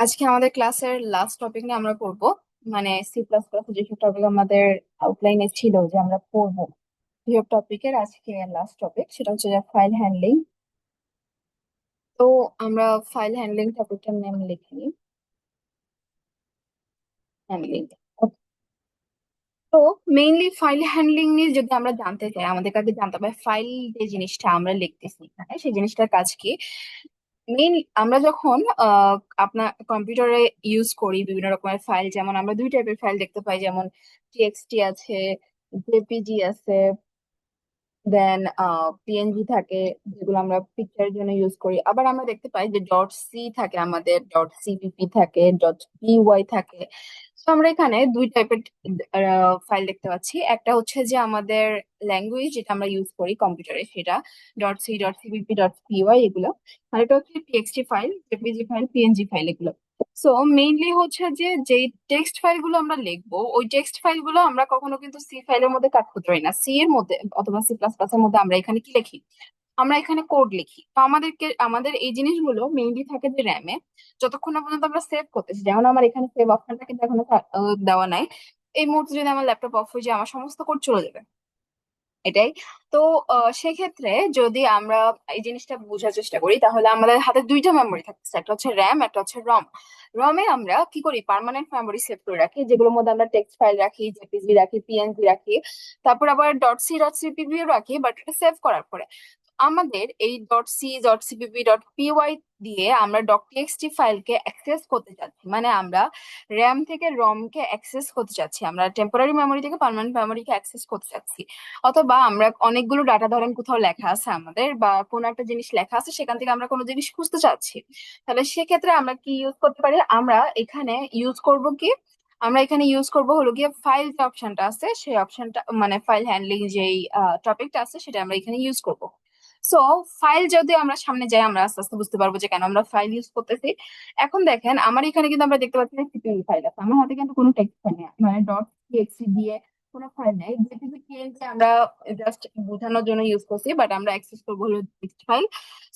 আজকে আমাদের ক্লাসের লাস্ট টপিক নিয়ে আমরা পড়বো। মানে সি প্লাস প্লাস যেসব টপিক আমাদের আউটলাইনে ছিল যে আমরা পড়বো, সেসব টপিকের আজকে লাস্ট টপিক সেটা হচ্ছে যে ফাইল হ্যান্ডলিং। তো আমরা ফাইল হ্যান্ডলিং টপিকটার নাম লিখি হ্যান্ডলিং। তো মেইনলি ফাইল হ্যান্ডলিং নিয়ে যদি আমরা জানতে চাই, আমাদের কাছে জানতে হবে ফাইল যে জিনিসটা আমরা লিখতেছি এখানে সেই জিনিসটার কাজ কি। মেইন আমরা যখন আপনার কম্পিউটারে ইউজ করি বিভিন্ন রকমের ফাইল, যেমন আমরা দুই টাইপের ফাইল দেখতে পাই, যেমন টিএক্সটি আছে, জেপিজি আছে, দেন পিএনজি থাকে, যেগুলো আমরা পিকচারের জন্য ইউজ করি। আবার আমরা দেখতে পাই যে ডট সি থাকে, আমাদের ডট সিপিপি থাকে, ডট পিওয়াই থাকে। তো আমরা এখানে দুই টাইপের ফাইল দেখতে পাচ্ছি। একটা হচ্ছে যে আমাদের ল্যাঙ্গুয়েজ যেটা আমরা ইউজ করি কম্পিউটারে, সেটা dot C, dot CPP, dot PY এগুলো। আর এটা হচ্ছে TXT file, JPG file, PNG file এগুলো। সো মেইনলি হচ্ছে যে যেই টেক্সট ফাইলগুলো আমরা লিখবো, ওই টেক্সট ফাইলগুলো আমরা কখনো কিন্তু সি ফাইলের মধ্যে কাজ করতে পারি না। সি এর মধ্যে অথবা সি প্লাস প্লাস এর মধ্যে আমরা এখানে কি লিখি? আমরা এখানে কোড লিখি। তো আমাদের এই জিনিসগুলো মেইনলি থাকে যে র্যামে, যতক্ষণ না পর্যন্ত আমরা সেভ করতেছি। যেমন আমার এখানে সেভ অপশনটা কিন্তু এখনো দেওয়া নাই। এই মুহূর্তে যদি আমার ল্যাপটপ অফ হয়ে যায়, আমার সমস্ত কোড চলে যাবে। এটাই। তো সেক্ষেত্রে যদি আমরা এই জিনিসটা বোঝার চেষ্টা করি, তাহলে আমাদের হাতে দুইটা মেমোরি থাকছে, একটা হচ্ছে র্যাম, একটা হচ্ছে রম। রমে আমরা কি করি, পার্মানেন্ট মেমোরি সেভ করে রাখি, যেগুলোর মধ্যে আমরা টেক্সট ফাইল রাখি, জেপিজি রাখি, পিএনজি রাখি। তারপর আবার ডট সি, ডট সিপিপিও রাখি, বাট এটা সেভ করার পরে আমাদের এই dot C, dot CPP, dot PY দিয়ে আমরা ডট টিএক্সটি ফাইলকে অ্যাক্সেস করতে চাচ্ছি। মানে আমরা র্যাম থেকে রম কে অ্যাক্সেস করতে চাচ্ছি, আমরা টেম্পোরারি মেমোরি থেকে পার্মানেন্ট মেমোরিকে অ্যাক্সেস করতে চাচ্ছি। অথবা আমরা অনেকগুলো ডাটা, ধরেন কোথাও লেখা আছে আমাদের, বা কোনো একটা জিনিস লেখা আছে, সেখান থেকে আমরা কোনো জিনিস খুঁজতে চাচ্ছি। তাহলে সেক্ষেত্রে আমরা কি ইউজ করতে পারি? আমরা এখানে ইউজ করব কি, আমরা এখানে ইউজ করব হলো গিয়ে ফাইল যে অপশনটা আছে, সেই অপশনটা মানে ফাইল হ্যান্ডলিং যেই টপিকটা আছে, সেটা আমরা এখানে ইউজ করব। সো ফাইল যদি আমরা সামনে যাই, আমরা আস্তে আস্তে বুঝতে পারবো যে কেন আমরা ফাইল ইউজ করতেছি। এখন দেখেন, আমার এখানে কিন্তু আমরা দেখতে পাচ্ছি সিপিপি ফাইল আছে, আমার হাতে কিন্তু কোনো টেক্সট ফাইল নেই, মানে ডট টিএক্সটি দিয়ে কোনো ফাইল নেই। যেটুকু টিএক্সটি আমরা জাস্ট বোঝানোর জন্য ইউজ করছি, বাট আমরা অ্যাক্সেস করবো হলো টেক্সট ফাইল।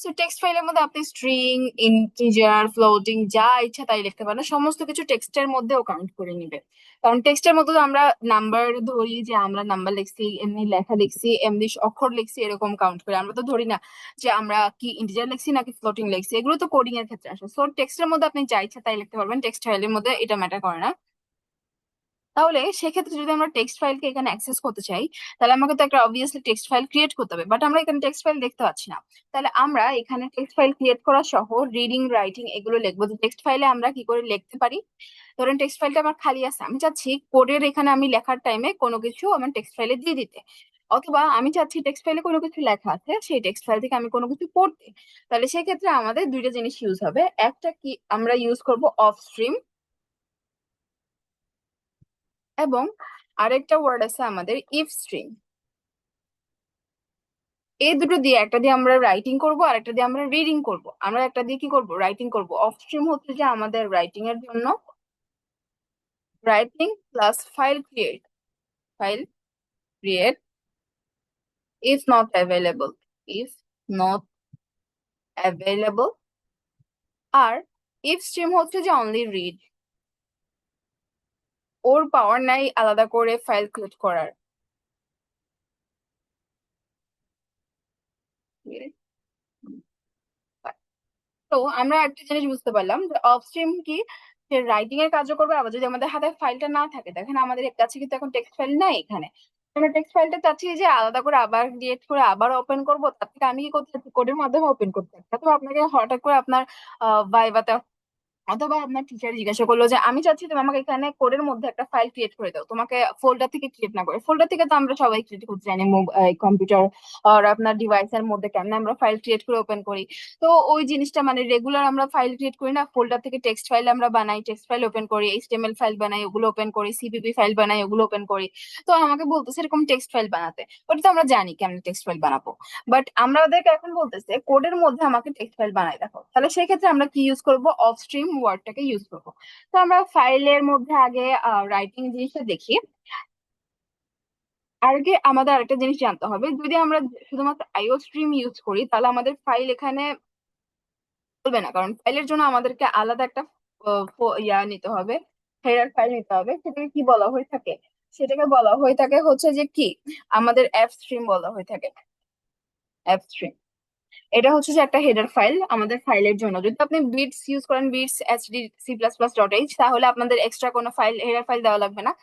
সো টেক্সট ফাইলের মধ্যে আপনি স্ট্রিং, ইন্টিজার, ফ্লোটিং যা ইচ্ছা তাই লিখতে পারেন, সমস্ত কিছু টেক্সটের মধ্যেও কাউন্ট করে নিবে। কারণ টেক্সটের মধ্যে তো আমরা নাম্বার ধরি, যে আমরা নাম্বার লিখছি, এমনি লেখা লিখছি, এমনি অক্ষর লিখছি, এরকম কাউন্ট করি। আমরা তো ধরি না যে আমরা কি ইন্টিজার লিখছি নাকি ফ্লোটিং লিখছি, এগুলো তো কোডিং এর ক্ষেত্রে আসে। সো টেক্সটের মধ্যে আপনি যা ইচ্ছা তাই লিখতে পারবেন, টেক্সট ফাইলের মধ্যে এটা ম্যাটার করে না। তাহলে সেক্ষেত্রে যদি আমরা টেক্সট ফাইলকে এখানে অ্যাক্সেস করতে চাই, তাহলে আমাকে তো একটা অবভিয়াসলি টেক্সট ফাইল ক্রিয়েট করতে হবে, বাট আমরা এখানে টেক্সট ফাইল দেখতে পাচ্ছি না। তাহলে আমরা এখানে টেক্সট ফাইল ক্রিয়েট করা সহ রিডিং, রাইটিং এগুলো লিখবো। যে টেক্সট ফাইলে আমরা কি করে লিখতে পারি, ধরেন টেক্সট ফাইলটা আমার খালি আছে, আমি চাচ্ছি কোডের এখানে আমি লেখার টাইমে কোনো কিছু আমার টেক্সট ফাইলে দিয়ে দিতে। অথবা আমি চাচ্ছি টেক্সট ফাইলে কোনো কিছু লেখা আছে, সেই টেক্সট ফাইল থেকে আমি কোনো কিছু পড়তে। তাহলে সেক্ষেত্রে আমাদের দুইটা জিনিস ইউজ হবে। একটা কি, আমরা ইউজ করব অফ স্ট্রিম, এবং আরেকটা ওয়ার্ড আছে আমাদের ইফ স্ট্রিম। এই দুটো দিয়ে, একটা দিয়ে আমরা রাইটিং করব আর একটা দিয়ে আমরা রিডিং করব। আমরা একটা দিয়ে কি করব, রাইটিং করব। অফ স্ট্রিম হচ্ছে যে আমাদের রাইটিং এর জন্য, writing plus file create, file create if not available, if not available. আর ইফ স্ট্রিম হচ্ছে যে অনলি রিড, ওর পাওয়ার নাই আলাদা করে ফাইল ক্রিয়েট করার। তো আমরা একটা জিনিস বুঝতে পারলাম যে অফ স্ট্রিম কি, সে রাইটিং এর কাজও করবে। আবার যদি আমাদের হাতে ফাইলটা না থাকে, দেখেন আমাদের কাছে কিন্তু এখন টেক্সট ফাইল নাই এখানে, আমরা টেক্সট ফাইলটা চাচ্ছি যে আলাদা করে আবার ক্রিয়েট করে আবার ওপেন করবো, তার থেকে আমি কি করতে চাচ্ছি, কোডের মাধ্যমে ওপেন করতে চাচ্ছি। অথবা আপনাকে হঠাৎ করে আপনার ভাইভাতে অথবা আপনার টিচার জিজ্ঞাসা করলো যে আমি চাচ্ছি তুমি আমাকে এখানে কোডের মধ্যে একটা ফাইল ক্রিয়েট করে দাও, তোমাকে ফোল্ডার থেকে ক্রিয়েট না করে। ফোল্ডার থেকে তো আমরা সবাই ক্রিয়েট করতে জানি, কম্পিউটার আর আপনার ডিভাইসের মধ্যে কেমন আমরা ফাইল ক্রিয়েট করে ওপেন করি। তো ওই জিনিসটা মানে রেগুলার আমরা ফাইল ক্রিয়েট করি না, ফোল্ডার থেকে টেক্সট ফাইল আমরা বানাই, টেক্সট ফাইল ওপেন করি, এইচটিএমএল ফাইল বানাই, ওগুলো ওপেন করি, সিপিপি ফাইল বানাই, ওগুলো ওপেন করি। তো আমাকে বলতেছে এরকম টেক্সট ফাইল বানাতে। ওটা তো আমরা জানি কেমন টেক্সট ফাইল বানাবো, বাট আমাদেরকে এখন বলতেছে কোডের মধ্যে আমাকে টেক্সট ফাইল বানাই দেখো। তাহলে সেই ক্ষেত্রে আমরা কি ইউজ করব, অফ স্ট্রিম ওয়ার্ডটাকে ইউজ করব। তো আমরা ফাইলের মধ্যে আগে রাইটিং জিনিসটা দেখি। আগে আমাদের আরেকটা জিনিস জানতে হবে, যদি আমরা শুধুমাত্র আইও স্ট্রিম ইউজ করি, তাহলে আমাদের ফাইল এখানে চলবে না, কারণ ফাইলের জন্য আমাদেরকে আলাদা একটা ইয়া নিতে হবে, হেডার ফাইল নিতে হবে। সেটাকে কি বলা হয়ে থাকে? সেটাকে বলা হয়ে থাকে হচ্ছে যে কি, আমাদের এফ স্ট্রিম বলা হয়ে থাকে, এফ স্ট্রিম। এটা হচ্ছে যে একটা হেডার ফাইল আমাদের ফাইলের জন্য। যদি আপনি বিটস ইউজ করেন, bits HD C plus plus dot H, তাহলে আপনাদের এক্সট্রা কোনো ফাইল, হেডার ফাইল দেওয়া লাগবে না।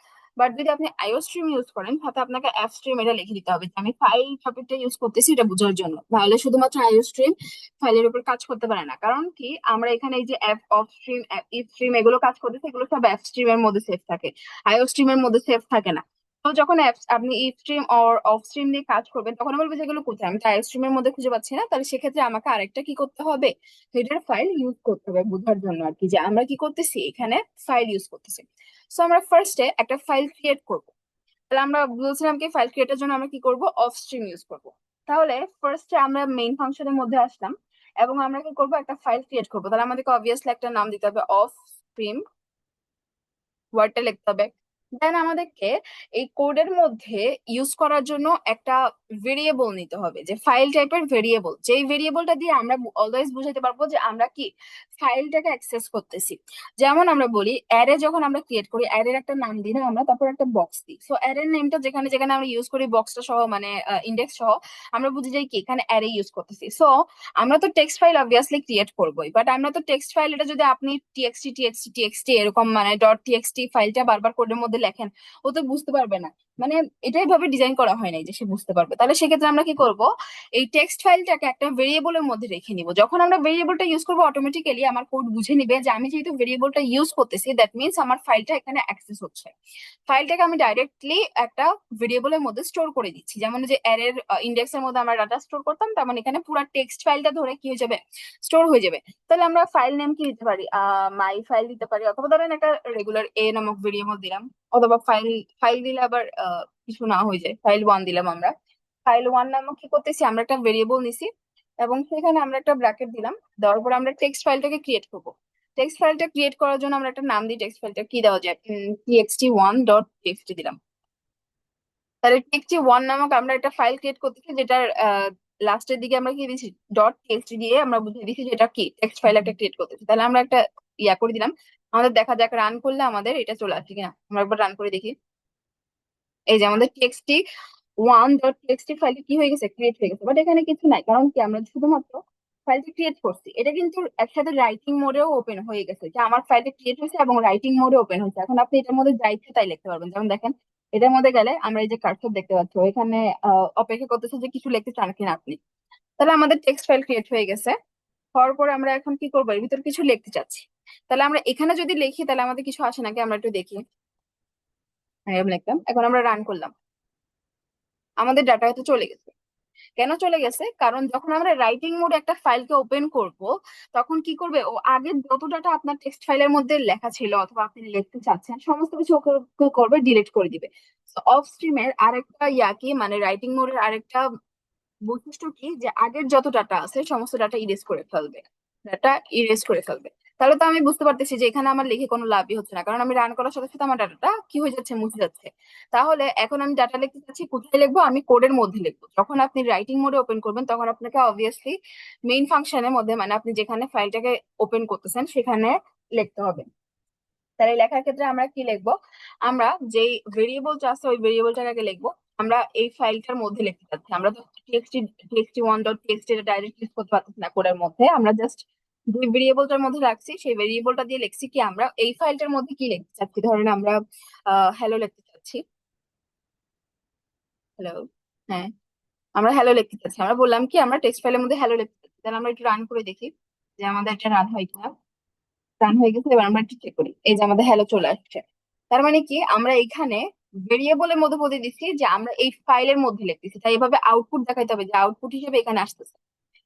বাট যদি আপনি আইও স্ট্রিম ইউজ করেন, তাহলে আপনাকে এফ স্ট্রিম এটা লিখে দিতে হবে যে আমি ফাইল টপিকটা ইউজ করতেছি এটা বোঝার জন্য। তাহলে শুধুমাত্র আইও স্ট্রিম ফাইলের উপর কাজ করতে পারে না। কারণ কি, আমরা এখানে এই যে F of stream, if stream এগুলো কাজ করতেছে, এগুলো সব এফ স্ট্রিম এর মধ্যে সেভ থাকে, আইও স্ট্রিম এর মধ্যে সেভ থাকে না। তো যখন আপনি if stream or of stream দিয়ে কাজ করবেন, তখন বলবে যেগুলো কোথায়, আমি তো আইও স্ট্রিম এর মধ্যে খুঁজে পাচ্ছি না। তাহলে সেক্ষেত্রে আমাকে আরেকটা কি করতে হবে, হেডার ফাইল ইউজ করতে হবে বোঝার জন্য আর কি, যে আমরা কি করতেছি এখানে, ফাইল ইউজ করতেছি। সো আমরা ফার্স্টে একটা ফাইল ক্রিয়েট করব। তাহলে আমরা বলছিলাম কি, ফাইল ক্রিয়েটের জন্য আমরা কি করব, অফ স্ট্রিম ইউজ করব। তাহলে ফার্স্টে আমরা মেইন ফাংশনের মধ্যে আসলাম, এবং আমরা কি করব, একটা ফাইল ক্রিয়েট করব। তাহলে আমাদেরকে অবভিয়াসলি একটা নাম দিতে হবে, অফ স্ট্রিম, ওয়ার্ডটা লিখতে হবে। দেন আমাদেরকে এই কোডের মধ্যে ইউজ করার জন্য একটা ভেরিয়েবল নিতে হবে, যে ফাইল টাইপের ভেরিয়েবল, যেই ভেরিয়েবলটা দিয়ে আমরা অলওয়েজ বুঝাতে পারবো যে আমরা কি ফাইলটাকে অ্যাক্সেস করতেছি। যেমন আমরা বলি অ্যারে, যখন আমরা ক্রিয়েট করি অ্যারের একটা নাম দিই না আমরা, তারপর একটা বক্স দিই। সো অ্যারের নেমটা যেখানে যেখানে আমরা ইউজ করি বক্সটা সহ, মানে ইন্ডেক্স সহ, আমরা বুঝে যাই কি এখানে অ্যারে ইউজ করতেছি। সো আমরা তো টেক্সট ফাইল অবভিয়াসলি ক্রিয়েট করবোই, বাট আমরা তো টেক্সট ফাইল, এটা যদি আপনি টিএক্সটি টিএক্সটি টিএক্সটি এরকম মানে ডট টিএক্সটি ফাইলটা বারবার কোডের মধ্যে লেখেন, ও তো বুঝতে পারবে না। মানে এটাই ভাবে ডিজাইন করা হয় নাই যে সে বুঝতে পারবে। তাহলে সেক্ষেত্রে আমরা কি করব, এই টেক্সট ফাইলটাকে একটা ভেরিয়েবলের মধ্যে রেখে নিব। যখন আমরা ভেরিয়েবলটা ইউজ করবো, অটোমেটিক্যালি আমার কোড বুঝে নিবে যে আমি যেহেতু ভেরিয়েবলটা ইউজ করতেছি, দ্যাট মিনস আমার ফাইলটা এখানে অ্যাক্সেস হচ্ছে। ফাইলটাকে আমি ডাইরেক্টলি একটা ভেরিয়েবলের মধ্যে স্টোর করে দিচ্ছি। যেমন যে অ্যারের ইন্ডেক্স এর মধ্যে আমরা ডাটা স্টোর করতাম, তেমন এখানে পুরো টেক্সট ফাইলটা ধরে কি হয়ে যাবে, স্টোর হয়ে যাবে। তাহলে আমরা ফাইল নেম কি দিতে পারি, মাই ফাইল দিতে পারি, অথবা ধরেন একটা রেগুলার এ নামক ভেরিয়েবল দিলাম। অথবা ফাইল, ফাইল দিলে আবার কিছু না হয়ে যায়, ফাইল ওয়ান দিলাম আমরা। ফাইল ওয়ান নামক কি করতেছি, আমরা একটা ভেরিয়েবল নিছি, এবং সেখানে আমরা একটা ব্র্যাকেট দিলাম। দেওয়ার পর আমরা টেক্সট ফাইলটাকে ক্রিয়েট করবো। টেক্সট ফাইলটা ক্রিয়েট করার জন্য আমরা একটা নাম দিই, টেক্সট ফাইলটা কি দেওয়া যায়, টিএক্সটি ওয়ান ডট টিএক্সটি দিলাম। তাহলে টেক্সটি ওয়ান নামক আমরা একটা ফাইল ক্রিয়েট করতেছি, যেটার লাস্টের দিকে আমরা কি দিচ্ছি, ডট টিএক্সটি দিয়ে আমরা বুঝিয়ে দিচ্ছি যেটা কি টেক্সট ফাইল একটা ক্রিয়েট করতেছি। তাহলে আমরা একটা ইয়া করে দিলাম। আমাদের দেখা যাক রান করলে আমাদের এটা চলে আসছে কিনা, আমরা একবার রান করে দেখি। এই যে আমাদের টিএক্সটি ওয়ান ডট টিএক্সটি ফাইলটি কি হয়ে গেছে, ক্রিয়েট হয়ে গেছে। বাট এখানে কিছু নাই, কারণ কি আমরা শুধুমাত্র ফাইলটি ক্রিয়েট করছি। এটা কিন্তু একসাথে রাইটিং মোডেও ওপেন হয়ে গেছে, যে আমার ফাইলটি ক্রিয়েট হয়েছে এবং রাইটিং মোডে ওপেন হয়েছে। এখন আপনি এটার মধ্যে যা ইচ্ছে তাই লিখতে পারবেন। যেমন দেখেন, এটার মধ্যে গেলে আমরা এই যে কার্সর দেখতে পাচ্ছি, এখানে অপেক্ষা করতেছে যে কিছু লিখতে চান কিনা আপনি। তাহলে আমাদের টেক্সট ফাইল ক্রিয়েট হয়ে গেছে। হওয়ার পরে আমরা এখন কি করবো, এর ভিতর কিছু লিখতে চাচ্ছি। তাহলে আমরা এখানে যদি লিখি, তাহলে আমাদের কিছু আসে নাকি, আমরা একটু দেখি। হ্যাঁ, আমি লিখলাম, এখন আমরা রান করলাম, আমাদের ডাটা হয়তো চলে গেছে। কেন চলে গেছে, কারণ যখন আমরা রাইটিং মোডে একটা ফাইলকে ওপেন করব, তখন কি করবে, ও আগের যত ডাটা আপনার টেক্সট ফাইলের মধ্যে লেখা ছিল অথবা আপনি লিখতে চাচ্ছেন, সমস্ত কিছু ওকে কি করবে, ডিলিট করে দিবে। অফ স্ট্রিমের আরেকটা ইয়া কি, মানে রাইটিং মোডের আরেকটা বৈশিষ্ট্য কি, যে আগের যত ডাটা আছে সমস্ত ডাটা ইরেজ করে ফেলবে, ডাটা ইরেজ করে ফেলবে। তাহলে তো আমি বুঝতে পারতেছি যে এখানে আমার লিখে কোনো লাভই হচ্ছে না, কারণ আমি রান করার সাথে সাথে আমার ডাটাটা কি হয়ে যাচ্ছে, মুছে যাচ্ছে। তাহলে এখন আমি ডাটা লিখতে চাচ্ছি, কোথায় লিখবো, আমি কোডের মধ্যে লিখবো। যখন আপনি রাইটিং মোডে ওপেন করবেন, তখন আপনাকে অবভিয়াসলি মেইন ফাংশনের মধ্যে, মানে আপনি যেখানে ফাইলটাকে ওপেন করতেছেন সেখানে লিখতে হবে। তাহলে লেখার ক্ষেত্রে আমরা কি লিখবো, আমরা যেই ভেরিয়েবলটা আছে ওই ভেরিয়েবলটাকে আগে লিখবো। আমরা এই ফাইলটার মধ্যে লিখতে চাচ্ছি, আমরা তো TXT TXT one dot TXT এটা ডাইরেক্ট ইউজ করতে পারতেছি না কোডের মধ্যে, আমরা জাস্ট যে ভেরিয়েবলটার মধ্যে রাখছি সেই ভেরিয়েবলটা দিয়ে লিখছি কি, আমরা এই ফাইলটার মধ্যে কি লিখতে চাচ্ছি। ধরেন আমরা হ্যালো লিখতে চাচ্ছি, হ্যালো। হ্যাঁ, আমরা হ্যালো লিখতে চাচ্ছি, আমরা বললাম কি আমরা টেক্সট ফাইলের মধ্যে হ্যালো লিখতে চাচ্ছি। তাহলে আমরা একটু রান করে দেখি যে আমাদের এটা রান হয় কিনা। রান হয়ে গেছে, এবার আমরা একটু চেক করি, এই যে আমাদের হ্যালো চলে আসছে। তার মানে কি, আমরা এখানে ভেরিয়েবলের মধ্যে বলে দিচ্ছি যে আমরা এই ফাইলের মধ্যে লিখতেছি, তাই এভাবে আউটপুট দেখাইতে হবে যে আউটপুট হিসেবে এখানে আসতেছে।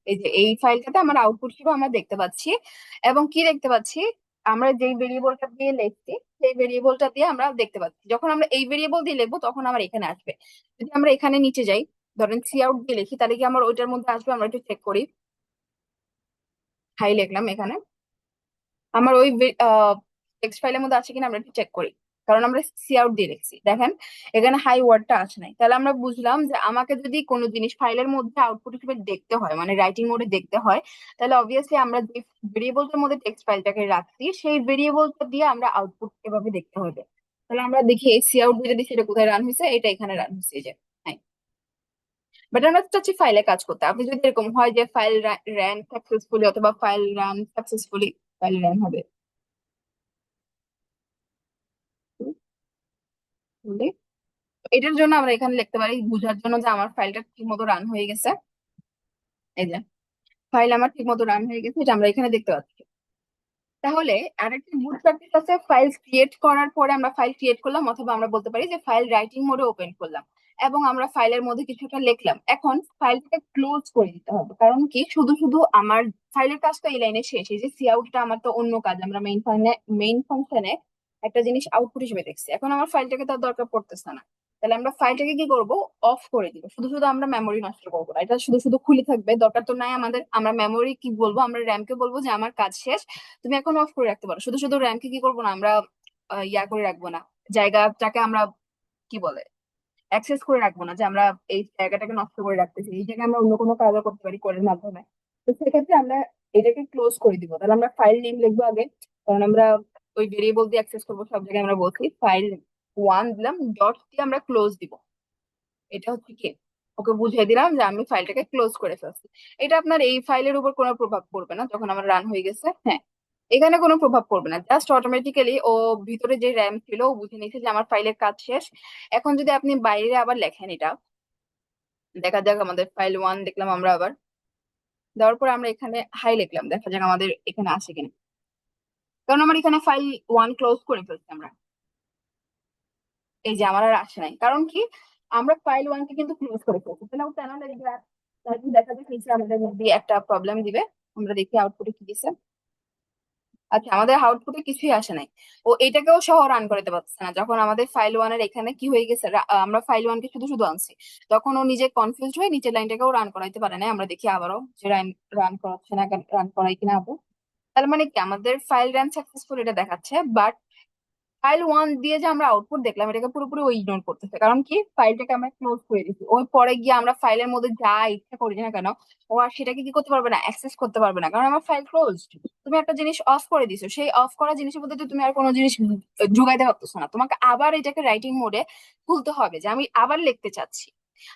এই যে এই ফাইলটাতে আমার আউটপুট হিসেবে আমরা দেখতে পাচ্ছি। এবং কি দেখতে পাচ্ছি, আমরা যেই ভেরিয়েবলটা দিয়ে লিখছি সেই ভেরিয়েবলটা দিয়ে আমরা দেখতে পাচ্ছি। যখন আমরা এই ভেরিয়েবল দিয়ে লিখবো তখন আমার এখানে আসবে। যদি আমরা এখানে নিচে যাই, ধরেন সি আউট দিয়ে লিখি, তাহলে কি আমার ওইটার মধ্যে আসবে, আমরা একটু চেক করি। হাই লিখলাম এখানে, আমার ওই টেক্সট ফাইলের মধ্যে আছে কিনা আমরা একটু চেক করি। কারণ আমরা সি আউট দিয়ে লিখছি। দেখেন এখানে হাই ওয়ার্ডটা আসে নাই, তাহলে আমরা বুঝলাম যে আমাকে যদি কোনো জিনিস ফাইলের মধ্যে আউটপুট হিসেবে দেখতে হয়, মানে রাইটিং মোডে দেখতে হয়, তাহলে অবভিয়াসলি আমরা যে ভেরিয়েবলটার মধ্যে টেক্সট ফাইলটাকে রাখছি সেই ভেরিয়েবলটা দিয়ে আমরা আউটপুট এভাবে দেখতে হবে। তাহলে আমরা দেখি এই সি আউট যেটা দিচ্ছি এটা কোথায় রান হয়েছে, এটা এখানে রান হয়েছে এই যে। হ্যাঁ, বাট আমরা চাচ্ছি ফাইলে কাজ করতে। আপনি যদি এরকম হয় যে ফাইল রান সাকসেসফুলি অথবা file run successfully, file run হবে বলে, এটার জন্য আমরা এখানে লিখতে পারি বোঝার জন্য যে আমার ফাইলটা ঠিক মতো রান হয়ে গেছে। এই যে ফাইল আমার ঠিক মতো রান হয়ে গেছে, এটা আমরা এখানে দেখতে পাচ্ছি। তাহলে আরেকটা গুড প্র্যাকটিস আছে, ফাইল ক্রিয়েট করার পরে আমরা ফাইল ক্রিয়েট করলাম, অথবা আমরা বলতে পারি যে ফাইল রাইটিং মোডে ওপেন করলাম এবং আমরা ফাইলের মধ্যে কিছু একটা লিখলাম। এখন ফাইলটাকে ক্লোজ করে দিতে হবে, কারণ কি শুধু শুধু আমার ফাইলের কাজ তো এই লাইনে শেষ, এই যে সি আউটটা আমার তো অন্য কাজ, আমরা মেইন ফাংশনে একটা জিনিস আউটপুট হিসেবে দেখছি, এখন আমার ফাইলটাকে তার দরকার পড়তেছে না। তাহলে আমরা ফাইলটাকে কি করব, অফ করে দিব। শুধু শুধু আমরা মেমোরি নষ্ট করবো না, এটা শুধু শুধু খুলে থাকবে, দরকার তো নাই আমাদের। আমরা মেমোরি কি বলবো, আমরা র্যামকে বলবো যে আমার কাজ শেষ, তুমি এখন অফ করে রাখতে পারো। শুধু শুধু র্যামকে কি করবো না আমরা, ইয়া করে রাখবো না, জায়গাটাকে আমরা কি বলে অ্যাক্সেস করে রাখবো না, যে আমরা এই জায়গাটাকে নষ্ট করে রাখতেছি, এই জায়গায় আমরা অন্য কোনো কাজও করতে পারি কোডের মাধ্যমে। তো সেক্ষেত্রে আমরা এটাকে ক্লোজ করে দিব। তাহলে আমরা ফাইল নেম লিখবো আগে, কারণ আমরা ওই ভেরিয়েবল দিয়ে অ্যাক্সেস করবো সব জায়গায়। আমরা বলছি ফাইল ওয়ান দিলাম, ডট দিয়ে আমরা ক্লোজ দিব। এটা হচ্ছে কি, ওকে বুঝিয়ে দিলাম যে আমি ফাইলটাকে ক্লোজ করে ফেলছি। এটা আপনার এই ফাইলের উপর কোনো প্রভাব পড়বে না যখন আমার রান হয়ে গেছে। হ্যাঁ, এখানে কোনো প্রভাব পড়বে না, জাস্ট অটোমেটিক্যালি ও ভিতরে যে র্যাম ছিল ও বুঝে নিয়েছে যে আমার ফাইলের কাজ শেষ। এখন যদি আপনি বাইরে আবার লেখেন এটা, দেখা যাক আমাদের ফাইল ওয়ান দেখলাম আমরা আবার, দেওয়ার পর আমরা এখানে হাই লিখলাম, দেখা যাক আমাদের এখানে আসে কিনা। কারণ আমার এখানে ফাইল ওয়ান ক্লোজ করে ফেলছি আমরা, এই যে আমার আর আসে নাই। কারণ কি, আমরা ফাইল ওয়ান কে কিন্তু ক্লোজ করে ফেলছি। তাহলে ও কেন লিখবে? তারপর দেখা যাক নিচে আমাদের মধ্যে একটা প্রবলেম দিবে। আমরা দেখি আউটপুটে কি দিছে। আচ্ছা, আমাদের আউটপুটে কিছুই আসে নাই। ও এটাকেও সহ রান করতে পারছে না। যখন আমাদের ফাইল ওয়ানের এখানে কি হয়ে গেছে, আমরা ফাইল ওয়ান কে শুধু শুধু আনছি, তখন ও নিজে কনফিউজ হয়ে নিচের লাইনটাকেও রান করাইতে পারে না। আমরা দেখি আবারও যে রান রান করাচ্ছে না, রান করাই কিনা আপু। তার মানে কি আমাদের ফাইল রান সাকসেসফুল এটা দেখাচ্ছে, বাট ফাইল ওয়ান দিয়ে যে আমরা আউটপুট দেখলাম এটাকে পুরোপুরি ও ইগনোর করতেছে। কারণ কি, ফাইলটাকে আমরা ক্লোজ করে দিচ্ছি। ওই পরে গিয়ে আমরা ফাইলের মধ্যে যা ইচ্ছা করি না কেন, ও আর সেটাকে কি করতে পারবে না, অ্যাক্সেস করতে পারবে না, কারণ আমার ফাইল ক্লোজ। তুমি একটা জিনিস অফ করে দিছো, সেই অফ করা জিনিসের মধ্যে তো তুমি আর কোনো জিনিস ঢুকাইতে পারতেছো না। তোমাকে আবার এটাকে রাইটিং মোডে খুলতে হবে যে আমি আবার লিখতে চাচ্ছি।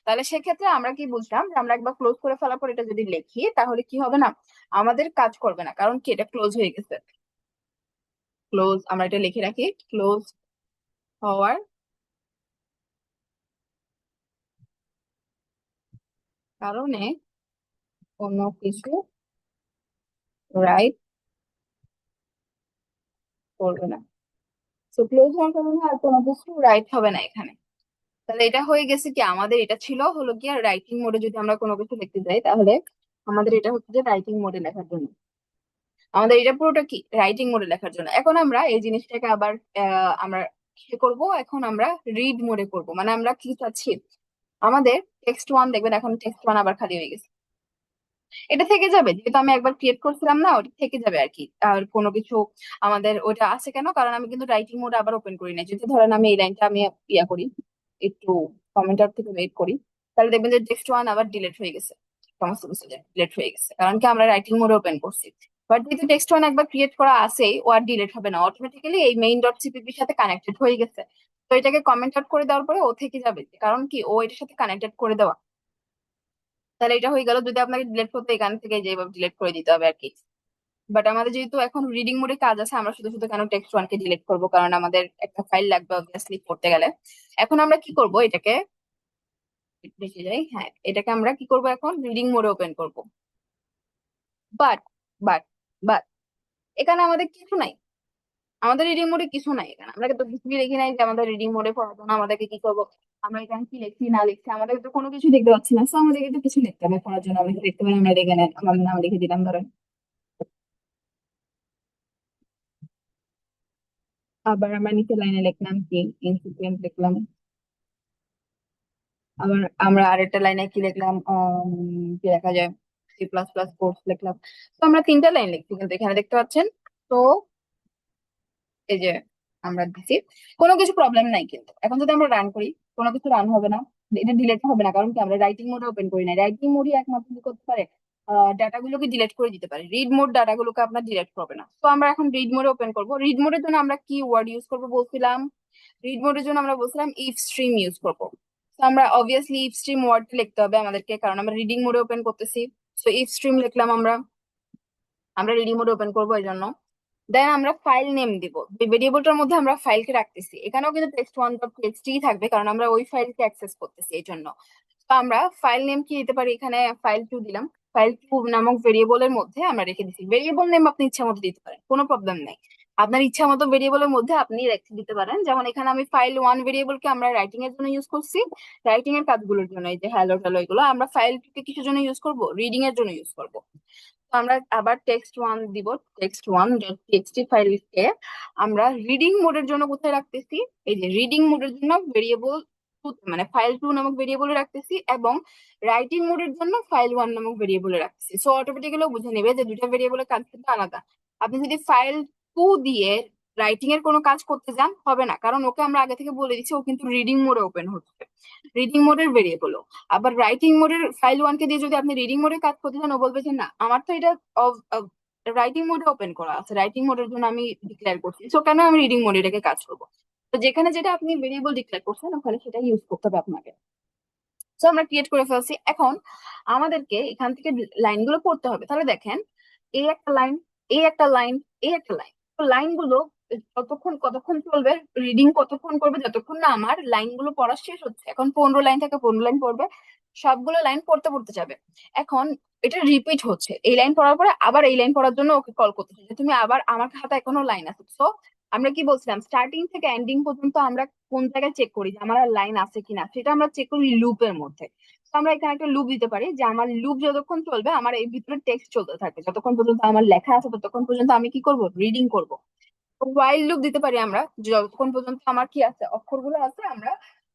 তাহলে সেক্ষেত্রে আমরা কি বুঝলাম, যে আমরা একবার ক্লোজ করে ফেলার পর এটা যদি লিখি তাহলে কি হবে না, আমাদের কাজ করবে না, কারণ কি এটা ক্লোজ হয়ে গেছে। ক্লোজ, আমরা এটা লিখে রাখি, ক্লোজ হওয়ার কারণে কোনো কিছু রাইট করবে না। তো ক্লোজ হওয়ার কারণে আর কোনো কিছু রাইট হবে না এখানে। তাহলে এটা হয়ে গেছে কি, আমাদের এটা ছিল হলো কি রাইটিং মোডে যদি আমরা কোনো কিছু লিখতে যাই, তাহলে আমাদের এটা হচ্ছে যে রাইটিং মোডে লেখার জন্য। আমাদের এটা পুরোটা কি রাইটিং মোডে লেখার জন্য। এখন আমরা এই জিনিসটাকে আবার আমরা কি করব, এখন আমরা রিড মোডে করব। মানে আমরা কি চাচ্ছি, আমাদের টেক্সট ওয়ান দেখবেন এখন টেক্সট ওয়ান আবার খালি হয়ে গেছে। এটা থেকে যাবে, যেহেতু আমি একবার ক্রিয়েট করছিলাম না, ওটা থেকে যাবে আর কি। আর কোনো কিছু আমাদের ওটা আছে কেন, কারণ আমি কিন্তু রাইটিং মোড আবার ওপেন করি না। যদি ধরেন আমি এই লাইনটা আমি ইয়া করি, একটু কমেন্টার থেকে ওয়েট করি, তাহলে দেখবেন যে টেক্সট ওয়ান আবার ডিলিট হয়ে গেছে, সমস্ত কিছু ডিলিট হয়ে গেছে, কারণ কি আমরা রাইটিং মোড ওপেন করছি। বাট যেহেতু টেক্সট ওয়ান একবার ক্রিয়েট করা আছে, ও আর ডিলিট হবে না, অটোমেটিক্যালি এই মেইন ডট সিপিপির সাথে কানেক্টেড হয়ে গেছে। তো এটাকে কমেন্ট আউট করে দেওয়ার পরে ও থেকে যাবে, কারণ কি ও এটার সাথে কানেক্টেড করে দেওয়া। তাহলে এটা হয়ে গেল, যদি আপনাকে ডিলিট করতে এখান থেকে যেভাবে ডিলিট করে দিতে হবে আর কি। বাট আমাদের যেহেতু এখন রিডিং মোডে কাজ আছে, আমরা শুধু শুধু কেন টেক্সট ওয়ান কে ডিলিট করবো, কারণ আমাদের একটা ফাইল লাগবে অবভিয়াসলি পড়তে গেলে। এখন আমরা কি করব, এটাকে দেখে যাই। হ্যাঁ, এটাকে আমরা কি করব, এখন রিডিং মোডে ওপেন করব। বাট বাট বাট এখানে আমাদের কিছু নাই, আমাদের রিডিং মোডে কিছু নাই। এখানে আমরা তো কিছুই লিখি নাই যে আমাদের রিডিং মোডে পড়ার জন্য আমাদেরকে কি করবো। আমরা এখানে কি লিখছি না লিখছি আমাদের তো কোনো কিছু দেখতে পাচ্ছি না, তো আমাদেরকে তো কিছু লিখতে হবে পড়ার জন্য। আমরা কি দেখতে পারি, আমরা এখানে আমার নাম লিখে দিলাম ধরেন। আবার আমরা নিচে লাইনে লিখলাম কি ইনসিকুয়েন্ট লিখলাম। আবার আমরা আরেকটা লাইনে কি লিখলাম, কি লেখা যায়, সি প্লাস প্লাস কোর্স লিখলাম। তো আমরা তিনটা লাইন লিখছি কিন্তু এখানে দেখতে পাচ্ছেন। তো এই যে আমরা দিছি, কোনো কিছু প্রবলেম নাই। কিন্তু এখন যদি আমরা রান করি, কোনো কিছু রান হবে না, এটা ডিলেট হবে না। কারণ কি, আমরা রাইটিং মোডে ওপেন করি না। রাইটিং মোডই একমাত্র কি করতে পারে, ডাটাগুলোকে ডিলিট করে দিতে পারে। রিড মোড ডাটাগুলোকে আপনার ডিলিট করবে না। তো আমরা এখন রিড মোডে ওপেন করবো। রিড মোডের জন্য আমরা কি ওয়ার্ড ইউজ করবো বলছিলাম? রিড মোডের জন্য আমরা বলছিলাম ইফ স্ট্রিম ইউজ করবো। তো আমরা অবভিয়াসলি ইফ স্ট্রিম ওয়ার্ড লিখতে হবে আমাদেরকে, কারণ আমরা রিডিং মোডে ওপেন করতেছি। তো ইফ স্ট্রিম লিখলাম আমরা। আমরা রিডিং মোডে ওপেন করবো এই জন্য। দেন আমরা ফাইল নেম দিব। যে ভেরিয়েবলটার মধ্যে আমরা ফাইলকে রাখতেছি, এখানেও কিন্তু text1.txt থাকবে, কারণ আমরা ওই ফাইলকে অ্যাক্সেস করতেছি এই জন্য। তো আমরা ফাইল নেম কি দিতে পারি, এখানে ফাইল2 দিলাম। ফাইল2 নামক ভেরিয়েবলের মধ্যে আমরা রেখে দিচ্ছি। ভেরিয়েবল নেম আপনি ইচ্ছা মতো দিতে পারেন, কোনো প্রবলেম নাই। আপনার ইচ্ছা মতো ভেরিয়েবলের মধ্যে আপনি রেখে দিতে পারেন। যেমন এখানে আমি ফাইল1 ভেরিয়েবলকে আমরা রাইটিং এর জন্য ইউজ করছি, রাইটিং এর কাজগুলোর জন্য। এই যে হ্যালো ট্যালো এগুলো আমরা ফাইল2 কে কিসের জন্য ইউজ করব, রিডিং এর জন্য ইউজ করব। তো আমরা আবার text1 দিব। text1.txt ফাইলকে আমরা রিডিং মোডের জন্য কোথায় রাখতেছি, এই যে রিডিং মোডের জন্য ভেরিয়েবল, মানে ফাইল2 নামক ভেরিয়েবলে রাখতেছি, এবং রাইটিং মোডের জন্য ফাইল1 নামক ভেরিয়েবলে রাখতেছি। সো অটোমেটিক্যালি বুঝে নেবে যে দুইটা ভেরিয়েবলের কাজ কিন্তু আলাদা। আপনি যদি ফাইল2 দিয়ে রাইটিং এর কোনো কাজ করতে যান, হবে না, কারণ ওকে আমরা আগে থেকে বলে দিচ্ছি ও কিন্তু রিডিং মোডে ওপেন হচ্ছে, রিডিং মোডের ভেরিয়েবল। আবার রাইটিং মোডের ফাইল1 কে দিয়ে যদি আপনি রিডিং মোডে কাজ করতে চান, ও বলবে যে না, আমার তো এটা রাইটিং মোডে ওপেন করা আছে, রাইটিং মোডের জন্য আমি ডিক্লেয়ার করছি, সো কেন আমি রিডিং মোডে রেখে কাজ করবো? তো যেখানে যেটা আপনি ভেরিয়েবল ডিক্লেয়ার করছেন, ওখানে সেটা ইউজ করতে হবে আপনাকে। তো আমরা ক্রিয়েট করে ফেলছি। এখন আমাদেরকে এখান থেকে লাইনগুলো পড়তে হবে। তাহলে দেখেন, এই একটা লাইন, এই একটা লাইন, এই একটা লাইন। তো লাইনগুলো কতক্ষণ কতক্ষণ চলবে, রিডিং কতক্ষণ করবে, যতক্ষণ না আমার লাইনগুলো পড়া শেষ হচ্ছে। এখন 15 লাইন থেকে 15 লাইন পড়বে, সবগুলো লাইন পড়তে পড়তে যাবে। এখন এটা রিপিট হচ্ছে, এই লাইন পড়ার পরে আবার এই লাইন পড়ার জন্য ওকে কল করতেছে যে তুমি আবার, আমার খাতায় এখনো লাইন আছে। তো আমরা কি বলছিলাম, স্টার্টিং থেকে এন্ডিং পর্যন্ত আমরা কোন জায়গায় চেক করি যে আমার লাইন আছে কিনা, সেটা আমরা চেক করি লুপের মধ্যে। তো আমরা এখানে একটা লুপ দিতে পারি যে আমার লুপ যতক্ষণ চলবে, আমার এই ভিতরে টেক্সট চলতে থাকবে, যতক্ষণ পর্যন্ত আমার লেখা আছে ততক্ষণ পর্যন্ত আমি কি করব, রিডিং করব। হোয়াইল লুপ দিতে পারি আমরা, যতক্ষণ পর্যন্ত আমার কি আছে, অক্ষরগুলো আছে, আমরা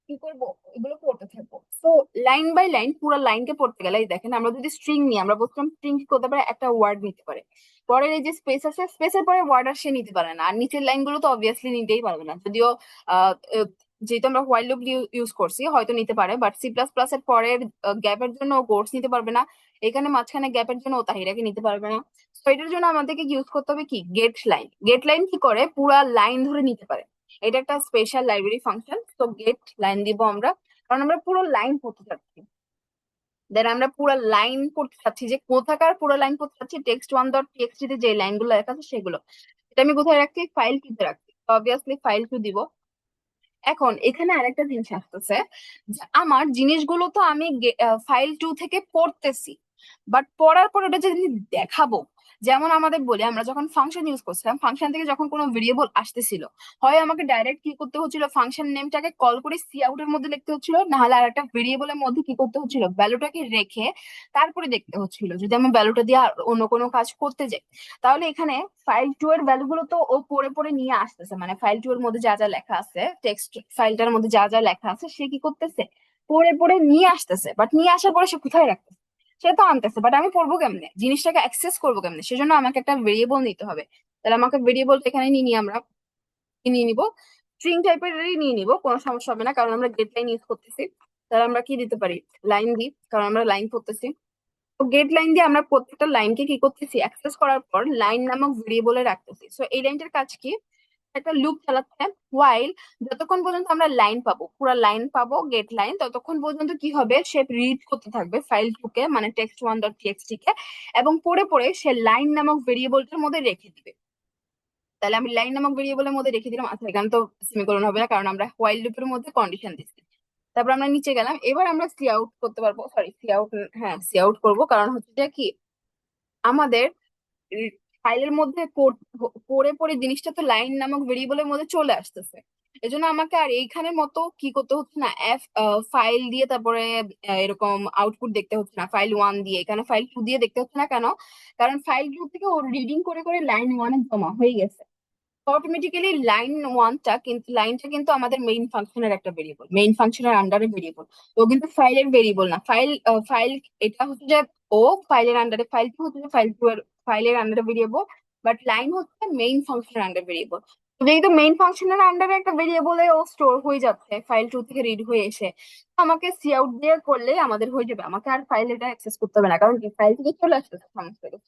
কি করব, এগুলো পড়তে থাকবো। তো লাইন বাই লাইন পুরো লাইনকে পড়তে গেলে, এই দেখেন আমরা যদি স্ট্রিং নিই, আমরা বলছিলাম স্ট্রিং কি করতে পারে, একটা ওয়ার্ড নিতে পারে, পরের এই যে স্পেস আছে, স্পেসের পরে ওয়ার্ড আর সে নিতে পারে না। আর নিচের লাইনগুলো তো অবভিয়াসলি নিতেই পারবে না, যদিও আহ আহ, যেহেতু আমরা হোয়াইল লুপ ইউজ করছি হয়তো নিতে পারে, বাট C++ এর পরের গ্যাপের জন্য ও কোর্স নিতে পারবে না। এখানে মাঝখানে গ্যাপের জন্য ও তাহিরাকে নিতে পারবে না। তো এটার জন্য আমাদেরকে ইউজ করতে হবে কি, গেট লাইন। গেট লাইন কি করে, পুরা লাইন ধরে নিতে পারে। এটা একটা স্পেশাল লাইব্রেরি ফাংশন। তো গেট লাইন দিব আমরা, কারণ আমরা পুরো লাইন পড়তে চাচ্ছি। দেন আমরা পুরো লাইন পড়তে চাচ্ছি, যে কোথাকার পুরো লাইন পড়তে চাচ্ছি, text1.txt তে যে লাইনগুলো লেখা আছে সেগুলো। এটা আমি কোথায় রাখছি, ফাইল2 তে রাখছি। অবভিয়াসলি ফাইল2 দিব। এখন এখানে আরেকটা জিনিস আসতেছে, যে আমার জিনিসগুলো তো আমি ফাইল2 থেকে পড়তেছি, বাট পড়ার পর ওটা যদি দেখাবো, যেমন আমাদের বলি, আমরা যখন ফাংশন ইউজ করছিলাম, ফাংশন থেকে যখন কোনো ভেরিয়েবল আসতেছিল, হয় আমাকে ডাইরেক্ট কি করতে হচ্ছিল, ফাংশন নেমটাকে কল করে সি আউট এর মধ্যে লিখতে হচ্ছিল, না হলে আর একটা ভেরিয়েবলের মধ্যে কি করতে হচ্ছিল, ভ্যালুটাকে রেখে তারপরে দেখতে হচ্ছিল, যদি আমি ভ্যালুটা দিয়ে আর অন্য কোনো কাজ করতে যাই। তাহলে এখানে ফাইল2 এর ভ্যালু গুলো তো ও পড়ে পড়ে নিয়ে আসতেছে, মানে ফাইল2 এর মধ্যে যা যা লেখা আছে, টেক্সট ফাইলটার মধ্যে যা যা লেখা আছে, সে কি করতেছে, পড়ে পড়ে নিয়ে আসতেছে। বাট নিয়ে আসার পরে সে কোথায় রাখতেছে, সে তো আনতেছে, বাট আমি পড়বো কেমনে, জিনিসটাকে অ্যাক্সেস করবো কেমনে, সেজন্য আমাকে একটা ভেরিয়েবল নিতে হবে। তাহলে আমাকে ভেরিয়েবল এখানে নিয়ে নিই, আমরা কি নিয়ে নিব, স্ট্রিং টাইপেরই নিয়ে নিব, কোনো সমস্যা হবে না, কারণ আমরা গেট লাইন ইউজ করতেছি। তাহলে আমরা কি দিতে পারি, লাইন দিই, কারণ আমরা লাইন করতেছি। তো গেট লাইন দিয়ে আমরা প্রত্যেকটা লাইনকে কি করতেছি, অ্যাক্সেস করার পর লাইন নামক ভেরিয়েবলে রাখতেছি। সো এই লাইনটার কাজ কি, একটা লুপ চালাচ্ছে, হোয়াইল যতক্ষণ পর্যন্ত আমরা লাইন পাবো, পুরো লাইন পাবো গেট লাইন, ততক্ষণ পর্যন্ত কি হবে, সে রিড করতে থাকবে ফাইল2 কে, মানে text1.txt কে, এবং পড়ে পড়ে সে লাইন নামক ভেরিয়েবলটার মধ্যে রেখে দিবে। তাহলে আমি লাইন নামক ভেরিয়েবলের মধ্যে রেখে দিলাম। আচ্ছা, এখানে তো সেমিকোলন হবে না, কারণ আমরা হোয়াইল লুপের মধ্যে কন্ডিশন দিচ্ছি। তারপর আমরা নিচে গেলাম, এবার আমরা সি আউট করতে পারবো, সরি সি আউট, হ্যাঁ সি আউট করবো, কারণ হচ্ছে যে কি, আমাদের ফাইলের মধ্যে পড়ে পড়ে জিনিসটা তো লাইন নামক ভেরিয়েবলের মধ্যে চলে আসতেছে। এজন্য আমাকে আর এইখানের মতো কি করতে হচ্ছে না, ফাইল দিয়ে তারপরে এরকম আউটপুট দেখতে হচ্ছে না, ফাইল1 দিয়ে, এখানে ফাইল2 দিয়ে দেখতে হচ্ছে না। কেন, কারণ ফাইল2 থেকে ও রিডিং করে করে লাইন 1 জমা হয়ে গেছে। অটোমেটিক্যালি লাইনটা কিন্তু আমাদের মেইন ফাংশনের একটা ভেরিয়েবল, মেইন ফাংশনের আন্ডারে ভেরিয়েবল। ও কিন্তু ফাইলের ভেরিয়েবল না, ফাইল এটা হচ্ছে যে ও ফাইলের আন্ডারে, ফাইল2 হচ্ছে যে ফাইল2 এর ফাইলের আন্ডারে ভেরিয়েবল, বাট লাইন হচ্ছে মেইন ফাংশনের আন্ডার ভেরিয়েবল। যেহেতু মেইন ফাংশনের আন্ডারে একটা ভেরিয়েবলে ও স্টোর হয়ে যাচ্ছে ফাইল 2 থেকে রিড হয়ে এসে, তো আমাকে সি আউট দিয়ে করলে আমাদের হয়ে যাবে, আমাকে আর ফাইল এটা অ্যাক্সেস করতে হবে না, কারণ কি ফাইল থেকে চলে আসছে সমস্ত কিছু।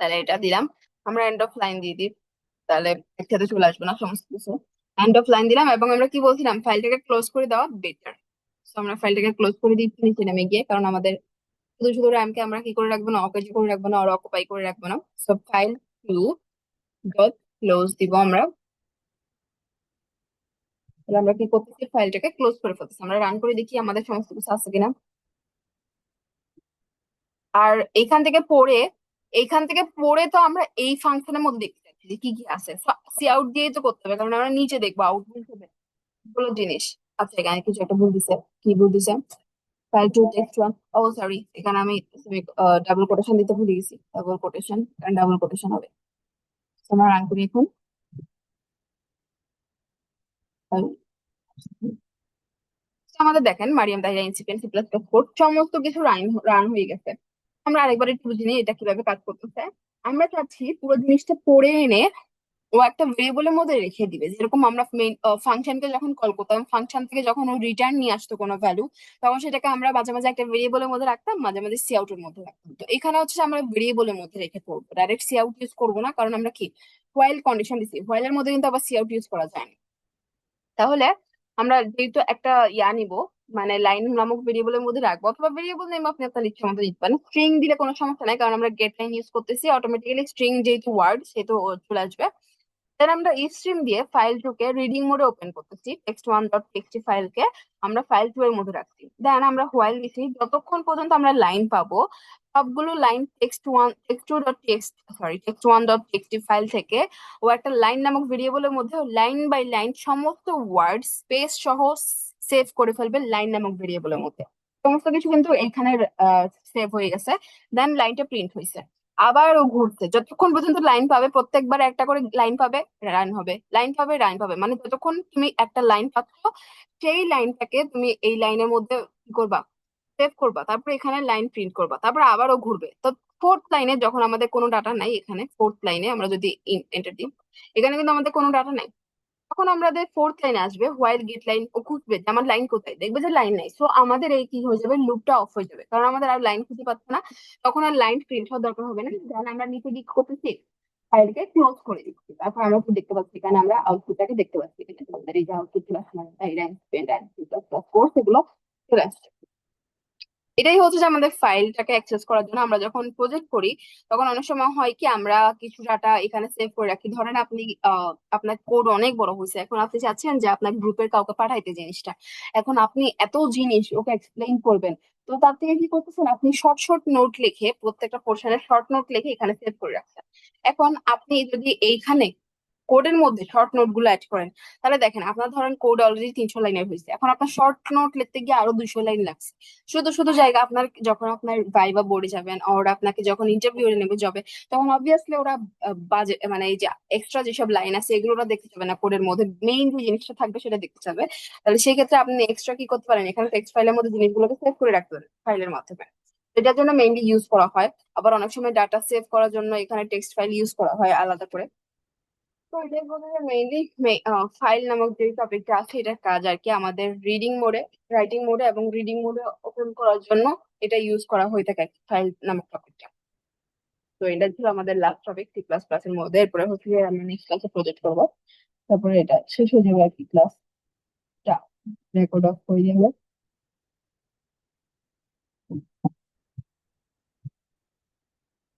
তাহলে এটা দিলাম, আমরা এন্ড অফ লাইন দিয়ে দিই, তাহলে একসাথে চলে আসবে না সমস্ত কিছু। এন্ড অফ লাইন দিলাম, এবং আমরা কি বলছিলাম ফাইলটাকে ক্লোজ করে দেওয়া বেটার। তো আমরা ফাইলটাকে ক্লোজ করে দিচ্ছি নিচে নেমে গিয়ে, কারণ আমাদের শুধু শুধু র্যামকে আমরা কি করে রাখবো না, অকেজ করে রাখবো না, আর অকুপাই করে রাখবো না। So file to dot close দিব আমরা। তাহলে আমরা কি করতেছি, ফাইলটাকে ক্লোজ করে ফেলতেছি। আমরা রান করে দেখি আমাদের সমস্ত কিছু আছে কিনা। আর এইখান থেকে পড়ে তো আমরা এই ফাংশনের মধ্যে দেখতে চাচ্ছি যে কি কি আছে, সি আউট দিয়েই তো করতে হবে, কারণ আমরা নিচে দেখবো আউটপুট হবে গুলো জিনিস। আচ্ছা, এখানে কিছু একটা ভুল দিছে। কি ভুল দিছে? File two text one, oh sorry, এখানে আমি ডাবল কোটেশন দিতে ভুলে গেছি। ডাবল কোটেশন, কারণ ডাবল কোটেশন হবে। So, আমরা রান করি এখন। তো আমাদের দেখেন Mariam Tahira incipient C plus plus code সমস্ত কিছু রান রান হয়ে গেছে। আমরা আরেকবার একটু বুঝে নিই এটা কিভাবে কাজ করতেছে। আমরা চাচ্ছি পুরো জিনিসটা পড়ে এনে ও একটা ভেরিয়েবলের মধ্যে রেখে দিবে, যেরকম আমরা মেইন ফাংশনকে যখন কল করতাম, ফাংশন থেকে যখন ও রিটার্ন নিয়ে আসতো কোনো ভ্যালু, তখন সেটাকে আমরা মাঝে মাঝে একটা ভেরিয়েবলের মধ্যে রাখতাম, মাঝে মাঝে সি আউটের মধ্যে রাখতাম। তো এখানে হচ্ছে আমরা ভেরিয়েবলের মধ্যে রেখে করবো, ডাইরেক্ট সি আউট ইউজ করবো না, কারণ আমরা কি হোয়াইল কন্ডিশন দিচ্ছি, হোয়াইলের মধ্যে কিন্তু আবার সি আউট ইউজ করা যায় না। তাহলে আমরা যেহেতু একটা নিব, মানে লাইন নামক ভেরিয়েবলের মধ্যে রাখবো, অথবা ভেরিয়েবল নেম আপনি আপনার ইচ্ছা মতো দিতে পারেন, স্ট্রিং দিলে কোনো সমস্যা নাই, কারণ আমরা গেট লাইন ইউজ করতেছি, অটোমেটিক্যালি স্ট্রিং যেহেতু ওয়ার্ড সেহেতু ও চলে আসবে। দেন আমরা স্ট্রিম দিয়ে ফাইল টুকে রিডিং মোডে ওপেন করতেছি, টেক্সট ওয়ান ডট টেক্সটি ফাইলকে আমরা ফাইল টু এর মধ্যে রাখছি। দেন আমরা হোয়াইল দিছি যতক্ষণ পর্যন্ত আমরা লাইন পাবো, সবগুলো line text two dot text sorry text one dot txt file থেকে ও একটা লাইন নামক ভেরিয়েবলের মধ্যে লাইন বাই লাইন সমস্ত ওয়ার্ড স্পেস সহ সেভ করে ফেলবে লাইন নামক ভেরিয়েবলের মধ্যে। সমস্ত কিছু কিন্তু এখানে সেভ হয়ে গেছে। দেন লাইনটা প্রিন্ট হয়েছে। আবার ও ঘুরছে যতক্ষণ পর্যন্ত লাইন পাবে, প্রত্যেকবার একটা করে লাইন পাবে, রান হবে, লাইন পাবে, রান পাবে, মানে যতক্ষণ তুমি একটা লাইন পাচ্ছ সেই লাইনটাকে তুমি এই লাইনের মধ্যে কি করবা, সেভ করবা, তারপর এখানে লাইন প্রিন্ট করবা, তারপর আবারও ঘুরবে। তো ফোর্থ লাইনে যখন আমাদের কোনো ডাটা নাই, এখানে ফোর্থ লাইনে আমরা যদি এন্টার দিই, এখানে কিন্তু আমাদের কোনো ডাটা নাই, তখন আমাদের ফোর্থ লাইন আসবে হোয়াইল গেট লাইন, ও খুঁজবে যে আমার লাইন কোথায়, দেখবে যে লাইন নাই, সো আমাদের এই কি হয়ে যাবে, লুপটা অফ হয়ে যাবে, কারণ আমাদের আর লাইন খুঁজে পাচ্ছে না। তখন আর লাইন প্রিন্ট হওয়ার দরকার হবে না, দেন আমরা নিচে দিক করতেছি, ফাইলকে ক্লোজ করে দিচ্ছি, তারপর আমরা কি দেখতে পাচ্ছি, এখানে আমরা আউটপুটটাকে দেখতে পাচ্ছি, এখানে আমাদের এই যে আউটপুট ক্লাস কোর্স এগুলো চলে আসছে। এটাই হচ্ছে যে আমাদের ফাইলটাকে অ্যাক্সেস করার জন্য আমরা যখন প্রজেক্ট করি, তখন অনেক সময় হয় কি আমরা কিছু ডাটা এখানে সেভ করে রাখি। ধরেন আপনি আপনার কোড অনেক বড় হয়েছে, এখন আপনি চাচ্ছেন যে আপনার গ্রুপের কাউকে পাঠাইতে জিনিসটা, এখন আপনি এত জিনিস ওকে এক্সপ্লেইন করবেন, তো তার থেকে কি করতেছেন, আপনি শর্ট শর্ট নোট লিখে প্রত্যেকটা পোর্শনের শর্ট নোট লিখে এখানে সেভ করে রাখছেন। এখন আপনি যদি এইখানে কোডের মধ্যে শর্ট নোট গুলো অ্যাড করেন, তাহলে দেখেন আপনার ধরেন কোড অলরেডি 300 লাইনের হয়েছে, এখন আপনার শর্ট নোট লিখতে গিয়ে আরো 200 লাইন লাগছে। শুধু শুধু জায়গা আপনার যখন আপনার ভাইবা বোর্ডে যাবেন, ওরা আপনাকে যখন ইন্টারভিউ নেবে জবে, তখন অবভিয়াসলি ওরা বাজে মানে এই যে এক্সট্রা যেসব লাইন আছে এগুলো ওরা দেখতে যাবে না, কোডের মধ্যে মেইন যে জিনিসটা থাকবে সেটা দেখতে যাবে। তাহলে সেই ক্ষেত্রে আপনি এক্সট্রা কি করতে পারেন, এখানে টেক্সট ফাইলের মধ্যে জিনিসগুলোকে সেভ করে রাখতে পারেন ফাইলের মাধ্যমে। এটার জন্য মেইনলি ইউজ করা হয়। আবার অনেক সময় ডাটা সেভ করার জন্য এখানে টেক্সট ফাইল ইউজ করা হয় আলাদা করে। তো এটাই বলে মেইনলি ফাইল নামক যে টপিকটা আছে এটার কাজ আর কি, আমাদের রিডিং মোডে, রাইটিং মোডে এবং রিডিং মোডে ওপেন করার জন্য এটা ইউজ করা হয়ে থাকে ফাইল নামক টপিকটা। তো এটা ছিল আমাদের last topic C plus plus এর মধ্যে। এরপরে হচ্ছে যে আমরা নেক্সট ক্লাসে প্রজেক্ট করবো, তারপরে এটা শেষ হয়ে যাবে আর কি, ক্লাসটা রেকর্ড অফ হয়ে যাবে।